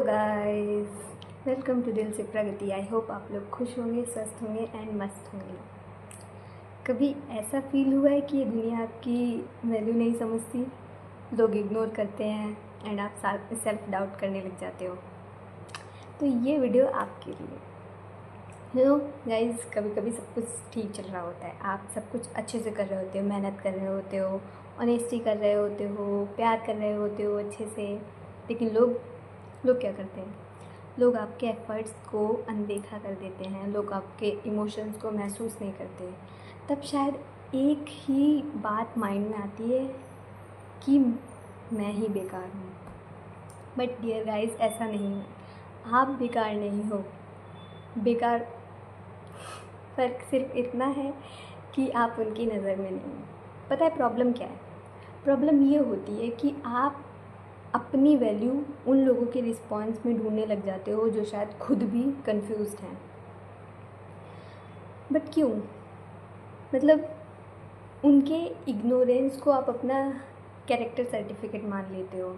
Guys, welcome to दिल से प्रगति। I hope आप लोग खुश होंगे, स्वस्थ होंगे एंड मस्त होंगे। कभी ऐसा फील हुआ है कि ये दुनिया आपकी वैल्यू नहीं समझती, लोग इग्नोर करते हैं एंड आप सेल्फ डाउट करने लग जाते हो? तो ये वीडियो आपके लिए। हेलो गाइस, कभी कभी सब कुछ ठीक चल रहा होता है, आप सब कुछ अच्छे से कर रहे होते हो, मेहनत कर रहे होते हो, ऑनेस्टी कर रहे होते हो, प्यार कर रहे होते हो अच्छे से, लेकिन लोग क्या करते हैं? लोग आपके एफ़र्ट्स को अनदेखा कर देते हैं, लोग आपके इमोशंस को महसूस नहीं करते। तब शायद एक ही बात माइंड में आती है कि मैं ही बेकार हूँ। बट डियर गाइस, ऐसा नहीं है। आप बेकार नहीं हो। बेकार फ़र्क सिर्फ इतना है कि आप उनकी नज़र में नहीं हो। पता है प्रॉब्लम क्या है? प्रॉब्लम ये होती है कि आप अपनी वैल्यू उन लोगों के रिस्पॉन्स में ढूंढने लग जाते हो जो शायद खुद भी कंफ्यूज्ड हैं। बट क्यों? मतलब उनके इग्नोरेंस को आप अपना कैरेक्टर सर्टिफिकेट मान लेते हो।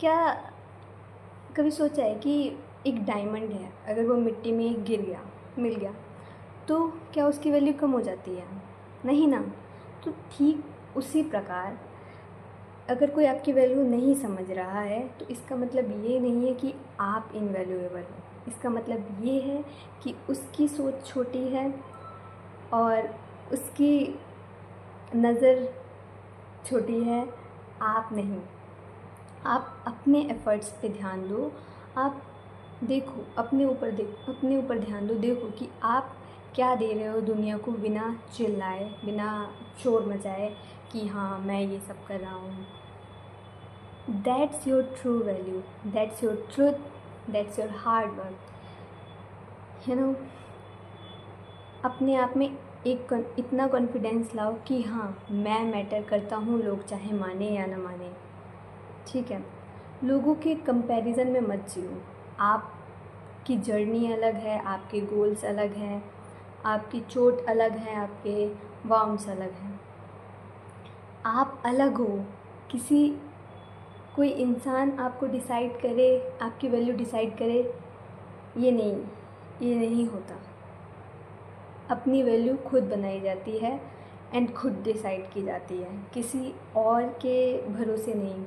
क्या कभी सोचा है कि एक डायमंड है, अगर वो मिट्टी में मिल गया तो क्या उसकी वैल्यू कम हो जाती है? नहीं ना। तो ठीक उसी प्रकार अगर कोई आपकी वैल्यू नहीं समझ रहा है तो इसका मतलब ये नहीं है कि आप इनवैल्यूएबल हो। इसका मतलब ये है कि उसकी सोच छोटी है और उसकी नज़र छोटी है, आप नहीं। आप अपने एफ़र्ट्स पे ध्यान दो। आप देखो, अपने ऊपर ध्यान दो। देखो कि आप क्या दे रहे हो दुनिया को, बिना चिल्लाए, बिना शोर मचाए कि हाँ मैं ये सब कर रहा हूँ। That's your true value, that's your truth, that's your hard work. अपने आप में इतना कॉन्फिडेंस लाओ कि हाँ मैं मैटर करता हूँ, लोग चाहे माने या ना माने। ठीक है, लोगों के कंपैरिजन में मत जियो। आपकी जर्नी अलग है, आपके गोल्स अलग हैं, आपकी चोट अलग है, आपके वाउंड्स अलग हैं। आप अलग हो। कोई इंसान आपको डिसाइड करे, आपकी वैल्यू डिसाइड करे, ये नहीं होता। अपनी वैल्यू खुद बनाई जाती है एंड खुद डिसाइड की जाती है, किसी और के भरोसे नहीं।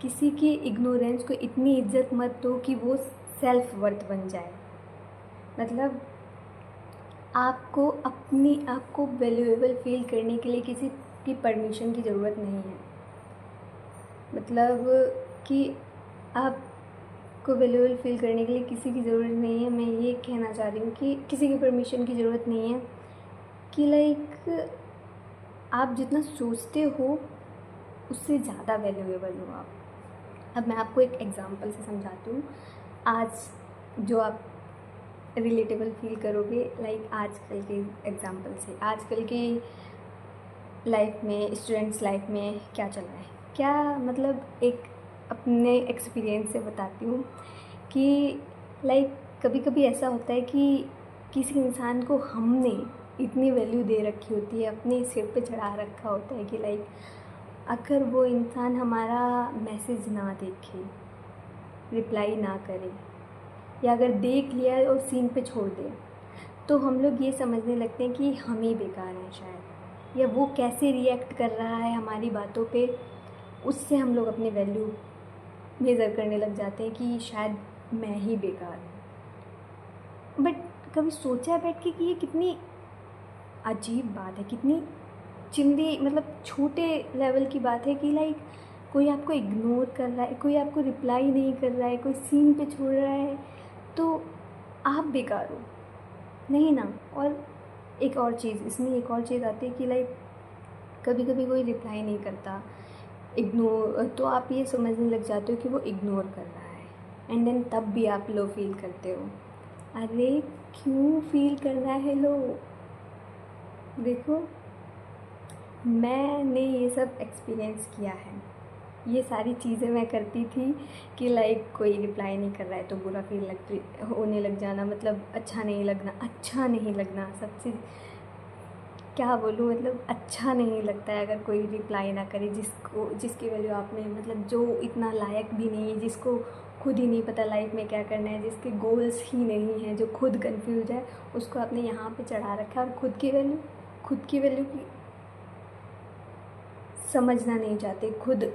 किसी की इग्नोरेंस को इतनी इज्जत मत दो कि वो सेल्फ वर्थ बन जाए। मतलब आपको वैल्यूएबल फील करने के लिए किसी की परमिशन की ज़रूरत नहीं है। मतलब कि आपको वैल्यूएबल फील करने के लिए किसी की ज़रूरत नहीं है। मैं ये कहना चाह रही हूँ कि किसी की परमिशन की ज़रूरत नहीं है कि लाइक आप जितना सोचते हो उससे ज़्यादा वैल्यूएबल हो आप। अब मैं आपको एक एग्ज़ाम्पल से समझाती हूँ, आज जो आप रिलेटेबल फील करोगे। लाइक आजकल के एग्ज़ाम्पल से, आजकल की लाइफ में, स्टूडेंट्स लाइफ में क्या चल रहा है, क्या मतलब एक अपने एक्सपीरियंस से बताती हूँ कि लाइक कभी कभी ऐसा होता है कि किसी इंसान को हमने इतनी वैल्यू दे रखी होती है, अपने सिर पे चढ़ा रखा होता है कि लाइक अगर वो इंसान हमारा मैसेज ना देखे, रिप्लाई ना करे, या अगर देख लिया और सीन पे छोड़ दे, तो हम लोग ये समझने लगते हैं कि हम ही बेकार हैं शायद, या वो कैसे रिएक्ट कर रहा है हमारी बातों पे, उससे हम लोग अपनी वैल्यू मेज़र करने लग जाते हैं कि शायद मैं ही बेकार हूँ। बट कभी सोचा है बैठ के कि ये कितनी अजीब बात है, कितनी चिंदी, मतलब छोटे लेवल की बात है कि लाइक कोई आपको इग्नोर कर रहा है, कोई आपको रिप्लाई नहीं कर रहा है, कोई सीन पे छोड़ रहा है, तो आप बेकार हो नहीं ना। और एक और चीज़ आती है कि लाइक कभी कभी कोई रिप्लाई नहीं करता, इग्नोर, तो आप ये समझने लग जाते हो कि वो इग्नोर कर रहा है, एंड देन तब भी आप लो फील करते हो। अरे क्यों फील करना है लो? देखो, मैंने ये सब एक्सपीरियंस किया है। ये सारी चीज़ें मैं करती थी कि लाइक कोई रिप्लाई नहीं कर रहा है तो बुरा फील होने लग जाना, मतलब अच्छा नहीं लगना सबसे क्या बोलूँ, मतलब अच्छा नहीं लगता है अगर कोई रिप्लाई ना करे जिसकी वैल्यू आपने, मतलब जो इतना लायक भी नहीं है, जिसको खुद ही नहीं पता लाइफ में क्या करना है, जिसके गोल्स ही नहीं हैं, जो खुद कंफ्यूज है, उसको आपने यहाँ पे चढ़ा रखा है। और खुद की वैल्यू की समझना नहीं चाहते, खुद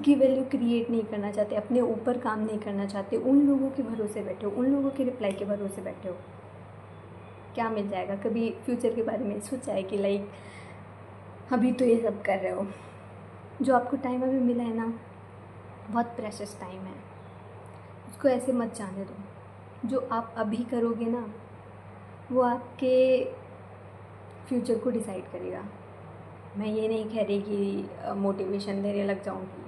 की वैल्यू क्रिएट नहीं करना चाहते, अपने ऊपर काम नहीं करना चाहते, उन लोगों के भरोसे बैठे हो, उन लोगों के रिप्लाई के भरोसे बैठे हो। क्या मिल जाएगा? कभी फ्यूचर के बारे में सोचा है कि लाइक अभी तो ये सब कर रहे हो, जो आपको टाइम अभी मिला है ना, बहुत प्रेशियस टाइम है, उसको ऐसे मत जाने दो। जो आप अभी करोगे ना, वो आपके फ्यूचर को डिसाइड करेगा। मैं ये नहीं कह रही कि मोटिवेशन देने लग जाऊँ कि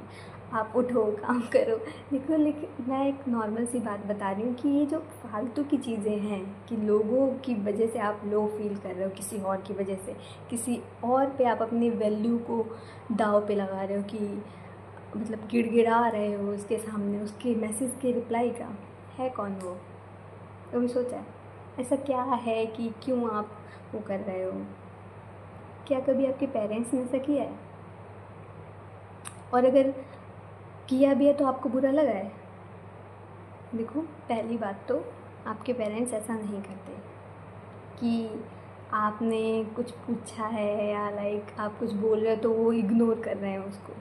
आप उठो काम करो। देखो, लेकिन मैं एक नॉर्मल सी बात बता रही हूँ कि ये जो फालतू की चीज़ें हैं कि लोगों की वजह से आप लो फील कर रहे हो, किसी और की वजह से, किसी और पे आप अपनी वैल्यू को दाव पे लगा रहे हो, कि मतलब गिड़गिड़ा रहे हो उसके सामने, उसके मैसेज के रिप्लाई का। है कौन वो? कभी सोचा है ऐसा क्या है कि क्यों आप वो कर रहे हो? क्या कभी आपके पेरेंट्स ने ऐसा किया है? और अगर किया भी है तो आपको बुरा लगा है? देखो, पहली बात तो आपके पेरेंट्स ऐसा नहीं करते कि आपने कुछ पूछा है या लाइक आप कुछ बोल रहे हो तो वो इग्नोर कर रहे हैं उसको।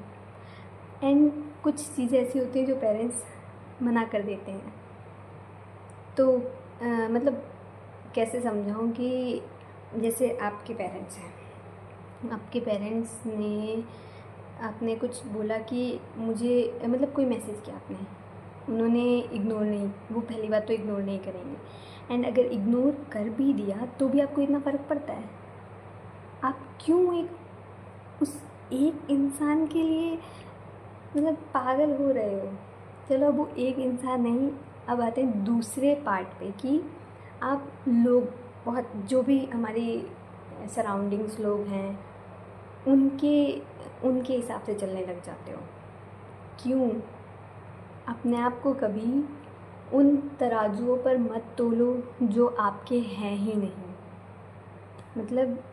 एंड कुछ चीज़ें ऐसी होती हैं जो पेरेंट्स मना कर देते हैं। तो मतलब कैसे समझाऊँ कि जैसे आपके पेरेंट्स हैं, आपके पेरेंट्स ने आपने कुछ बोला कि मुझे, मतलब कोई मैसेज किया आपने, उन्होंने इग्नोर नहीं, वो पहली बात तो इग्नोर नहीं करेंगे। एंड अगर इग्नोर कर भी दिया तो भी आपको इतना फ़र्क पड़ता है? आप क्यों उस एक इंसान के लिए मतलब पागल हो रहे हो? चलो, अब वो एक इंसान नहीं, अब आते हैं दूसरे पार्ट पे कि आप लोग, बहुत जो भी हमारी सराउंडिंग्स लोग हैं, उनके उनके हिसाब से चलने लग जाते हो। क्यों? अपने आप को कभी उन तराजुओं पर मत तोलो जो आपके हैं ही नहीं। मतलब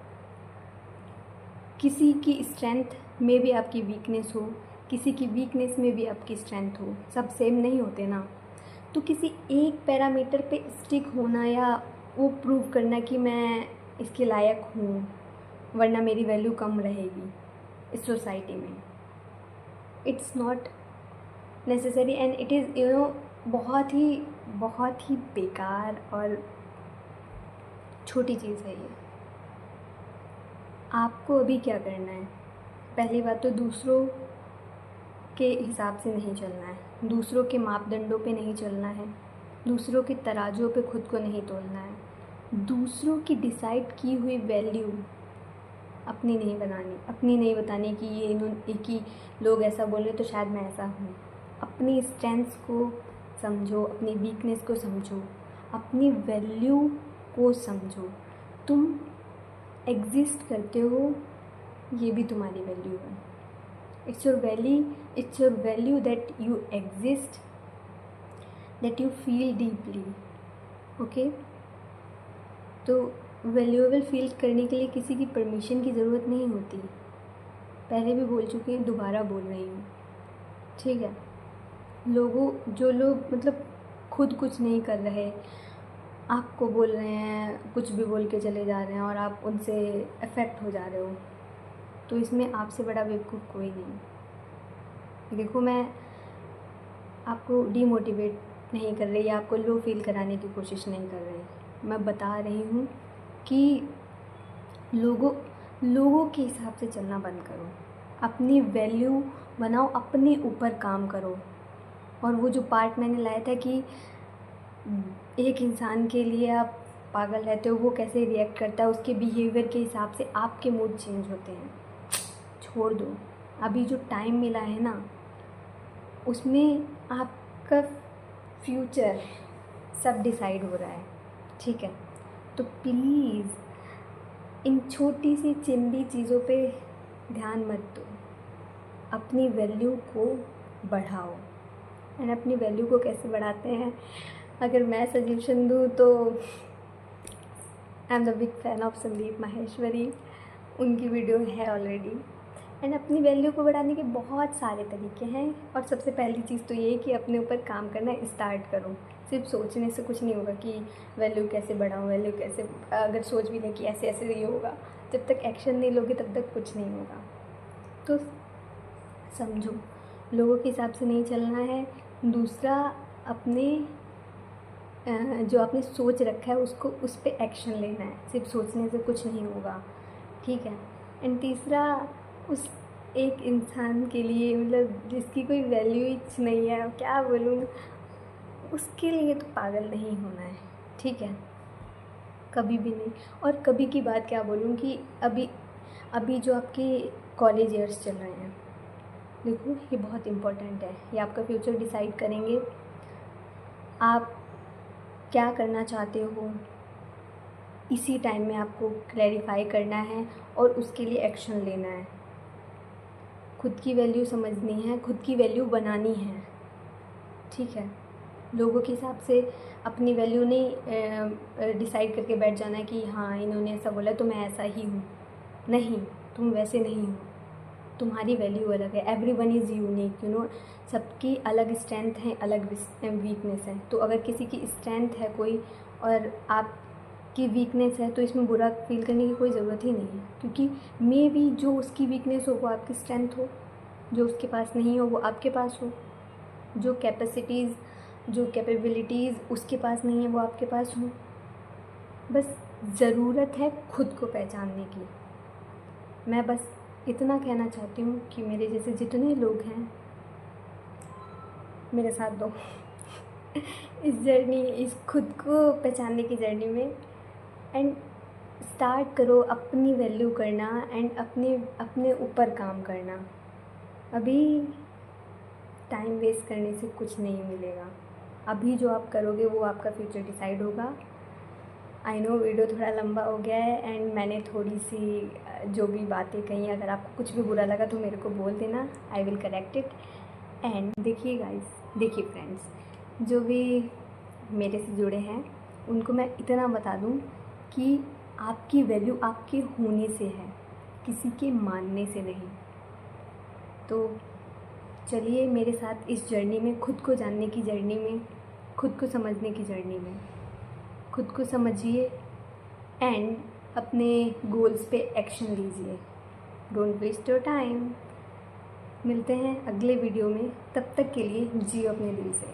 किसी की स्ट्रेंथ में भी आपकी वीकनेस हो, किसी की वीकनेस में भी आपकी स्ट्रेंथ हो, सब सेम नहीं होते ना। तो किसी एक पैरामीटर पे स्टिक होना या वो प्रूव करना कि मैं इसके लायक हूँ वरना मेरी वैल्यू कम रहेगी इस सोसाइटी में, it's not necessary and it is बहुत ही बेकार और छोटी चीज़ है ये। आपको अभी क्या करना है? पहली बात तो दूसरों के हिसाब से नहीं चलना है, दूसरों के मापदंडों पे नहीं चलना है, दूसरों के तराजों पे खुद को नहीं तोलना है, दूसरों की डिसाइड की हुई वैल्यू अपनी नहीं बनानी, अपनी नहीं बतानी कि ये एक ही लोग ऐसा बोले तो शायद मैं ऐसा हूँ। अपनी स्ट्रेंथ्स को समझो, अपनी वीकनेस को समझो, अपनी वैल्यू को समझो। तुम एग्जिस्ट करते हो, ये भी तुम्हारी वैल्यू है। It's your value that you exist, that you feel deeply. Okay, तो वैल्यूएबल फील करने के लिए किसी की परमिशन की ज़रूरत नहीं होती। पहले भी बोल चुकी हूँ, दोबारा बोल रही हूँ, ठीक है? जो लोग मतलब खुद कुछ नहीं कर रहे, आपको बोल रहे हैं, कुछ भी बोल के चले जा रहे हैं और आप उनसे अफेक्ट हो जा रहे हो, तो इसमें आपसे बड़ा बेवकूफ़ कोई नहीं। देखो, मैं आपको डीमोटिवेट नहीं कर रही या आपको लो फील कराने की कोशिश नहीं कर रही। मैं बता रही हूँ कि लोगों के हिसाब से चलना बंद करो, अपनी वैल्यू बनाओ, अपने ऊपर काम करो। और वो जो पार्ट मैंने लाया था कि एक इंसान के लिए आप पागल रहते हो, वो कैसे रिएक्ट करता है, उसके बिहेवियर के हिसाब से आपके मूड चेंज होते हैं, छोड़ दो। अभी जो टाइम मिला है ना, उसमें आपका फ्यूचर सब डिसाइड हो रहा है, ठीक है? तो प्लीज़ इन छोटी सी चिंदी चीज़ों पे ध्यान मत दो, अपनी वैल्यू को बढ़ाओ। एंड अपनी वैल्यू को कैसे बढ़ाते हैं, अगर मैं सजेशन दूँ तो I am the big fan of Sandeep Maheshwari. उनकी वीडियो है ऑलरेडी। एंड अपनी वैल्यू को बढ़ाने के बहुत सारे तरीके हैं, और सबसे पहली चीज़ तो ये है कि अपने ऊपर काम करना स्टार्ट करो। सिर्फ सोचने से कुछ नहीं होगा कि वैल्यू कैसे बढ़ाऊँ, वैल्यू कैसे, अगर सोच भी लें कि ऐसे ऐसे ये होगा, जब तक एक्शन नहीं लोगे तब तक कुछ नहीं होगा। तो समझो, लोगों के हिसाब से नहीं चलना है। दूसरा, अपने जो आपने सोच रखा है उसको, उस पर एक्शन लेना है। सिर्फ सोचने से कुछ नहीं होगा, ठीक है। एंड तीसरा, उस एक इंसान के लिए, मतलब जिसकी कोई वैल्यू ही नहीं है, क्या बोलूँ, उसके लिए तो पागल नहीं होना है, ठीक है, कभी भी नहीं। और कभी की बात क्या बोलूँ कि अभी जो आपके कॉलेज ईयर्स चल रहे हैं, देखो ये बहुत इम्पोर्टेंट है। ये आपका फ्यूचर डिसाइड करेंगे, आप क्या करना चाहते हो इसी टाइम में आपको क्लैरिफाई करना है और उसके लिए एक्शन लेना है। खुद की वैल्यू समझनी है, खुद की वैल्यू बनानी है, ठीक है। लोगों के हिसाब से अपनी वैल्यू नहीं डिसाइड करके बैठ जाना है कि हाँ इन्होंने ऐसा बोला तो मैं ऐसा ही हूँ। नहीं, तुम वैसे नहीं हो, तुम्हारी वैल्यू अलग है। Everyone is unique, you know. सबकी अलग स्ट्रेंथ है, अलग वीकनेस है। तो अगर किसी की स्ट्रेंथ है कोई और आपकी वीकनेस है, तो इसमें बुरा फील करने की कोई ज़रूरत ही नहीं है, क्योंकि मे बी जो उसकी वीकनेस हो वो आपकी स्ट्रेंथ हो, जो उसके पास नहीं हो वो आपके पास हो, जो कैपेसिटीज़, जो कैपेबिलिटीज़ उसके पास नहीं है वो आपके पास हो। बस ज़रूरत है खुद को पहचानने की। मैं बस इतना कहना चाहती हूँ कि मेरे जैसे जितने लोग हैं, मेरे साथ दो इस जर्नी, इस खुद को पहचानने की जर्नी में। एंड स्टार्ट करो अपनी वैल्यू करना एंड अपने ऊपर काम करना। अभी टाइम वेस्ट करने से कुछ नहीं मिलेगा। अभी जो आप करोगे वो आपका फ्यूचर डिसाइड होगा। आई नो वीडियो थोड़ा लंबा हो गया है एंड मैंने थोड़ी सी जो भी बातें कही, अगर आपको कुछ भी बुरा लगा तो मेरे को बोल देना, I will correct it. And देखिए गाइस, देखिए फ्रेंड्स, जो भी मेरे से जुड़े हैं उनको मैं इतना बता दूं कि आपकी वैल्यू आपके होने से है, किसी के मानने से नहीं। तो चलिए मेरे साथ इस जर्नी में, खुद को जानने की जर्नी में, खुद को समझने की जर्नी में, खुद को समझिए एंड अपने गोल्स पे एक्शन लीजिए। Don't waste your time. मिलते हैं अगले वीडियो में, तब तक के लिए जियो अपने दिल से।